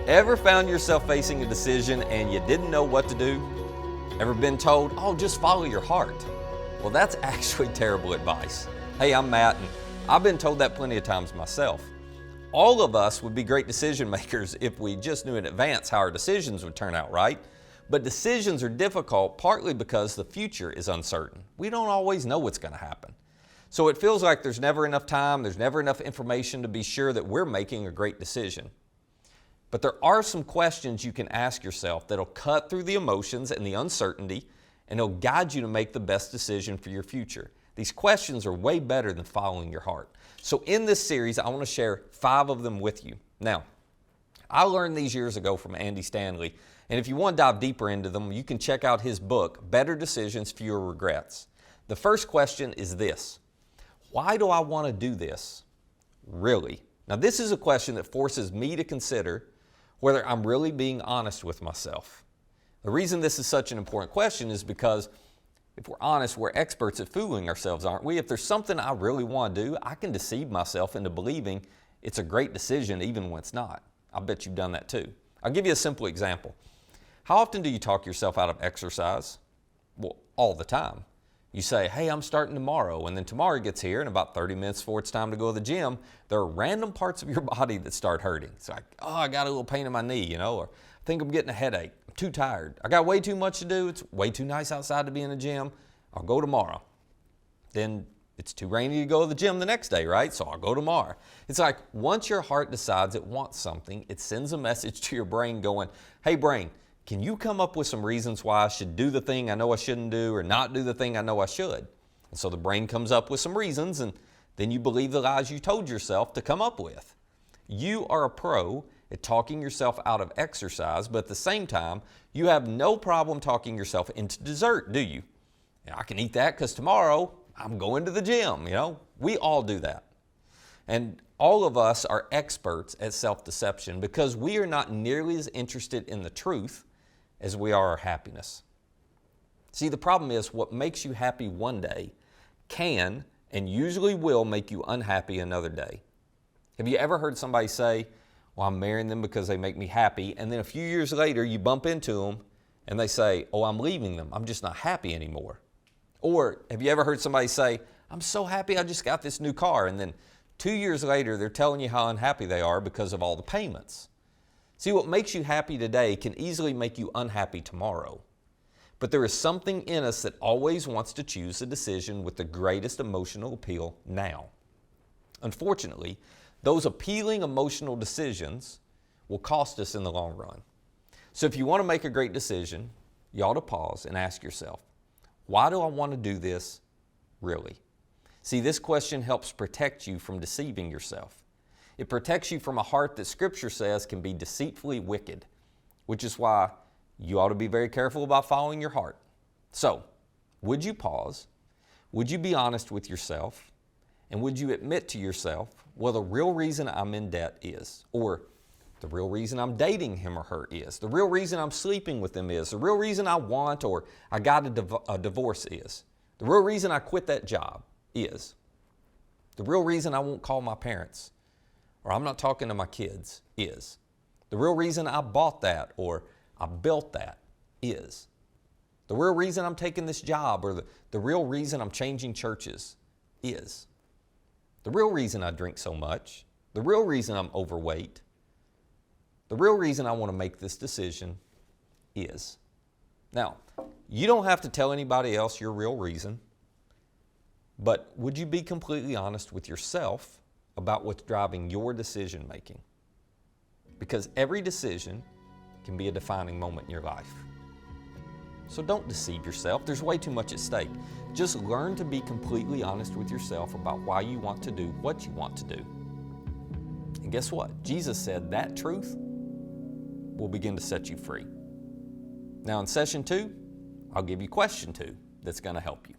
Ever found yourself facing a decision and you didn't know what to do? Ever been told, oh, just follow your heart? Well, that's actually terrible advice. Hey, I'm Matt, and I've been told that plenty of times myself. All of us would be great decision makers if we just knew in advance how our decisions would turn out, right? But decisions are difficult partly because the future is uncertain. We don't always know what's going to happen. So it feels like there's never enough time, there's never enough information to be sure that we're making a great decision. But there are some questions you can ask yourself that'll cut through the emotions and the uncertainty, and it'll guide you to make the best decision for your future. These questions are way better than following your heart. So in this series, I want to share 5 of them with you. Now, I learned these years ago from Andy Stanley, and if you want to dive deeper into them, you can check out his book, Better Decisions, Fewer Regrets. The first question is this: why do I want to do this? Really? Now, this is a question that forces me to consider whether I'm really being honest with myself. The reason this is such an important question is because if we're honest, we're experts at fooling ourselves, aren't we? If there's something I really want to do, I can deceive myself into believing it's a great decision even when it's not. I bet you've done that too. I'll give you a simple example. How often do you talk yourself out of exercise? Well, all the time. You say, hey, I'm starting tomorrow, and then tomorrow gets here, and about 30 minutes before it's time to go to the gym, there are random parts of your body that start hurting. It's like, oh, I got a little pain in my knee, or I think I'm getting a headache. I'm too tired. I got way too much to do. It's way too nice outside to be in the gym. I'll go tomorrow. Then it's too rainy to go to the gym the next day, right? So I'll go tomorrow. It's like once your heart decides it wants something, it sends a message to your brain going, hey, brain, can you come up with some reasons why I should do the thing I know I shouldn't do or not do the thing I know I should? And so the brain comes up with some reasons, and then you believe the lies you told yourself to come up with. You are a pro at talking yourself out of exercise, but at the same time, you have no problem talking yourself into dessert, do you? I can eat that because tomorrow I'm going to the gym, We all do that. And all of us are experts at self-deception because we are not nearly as interested in the truth as we are our happiness. See, the problem is what makes you happy one day can and usually will make you unhappy another day. Have you ever heard somebody say, well, I'm marrying them because they make me happy, and then a few years later you bump into them and they say, oh, I'm leaving them. I'm just not happy anymore. Or have you ever heard somebody say, I'm so happy I just got this new car, and then 2 years later they're telling you how unhappy they are because of all the payments. See, what makes you happy today can easily make you unhappy tomorrow. But there is something in us that always wants to choose a decision with the greatest emotional appeal now. Unfortunately, those appealing emotional decisions will cost us in the long run. So if you want to make a great decision, you ought to pause and ask yourself, why do I want to do this really? See, this question helps protect you from deceiving yourself. It protects you from a heart that Scripture says can be deceitfully wicked, which is why you ought to be very careful about following your heart. So, would you pause? Would you be honest with yourself? And would you admit to yourself, well, the real reason I'm in debt is, or the real reason I'm dating him or her is, the real reason I'm sleeping with them is, the real reason I want or I got a divorce is, the real reason I quit that job is, the real reason I won't call my parents or I'm not talking to my kids is, the real reason I bought that or I built that is, the real reason I'm taking this job or the real reason I'm changing churches is, the real reason I drink so much, the real reason I'm overweight, the real reason I want to make this decision is. Now, you don't have to tell anybody else your real reason, but would you be completely honest with yourself about what's driving your decision making? Because every decision can be a defining moment in your life. So don't deceive yourself. There's way too much at stake. Just learn to be completely honest with yourself about why you want to do what you want to do. And guess what? Jesus said that truth will begin to set you free. Now in session 2, I'll give you question 2 that's going to help you.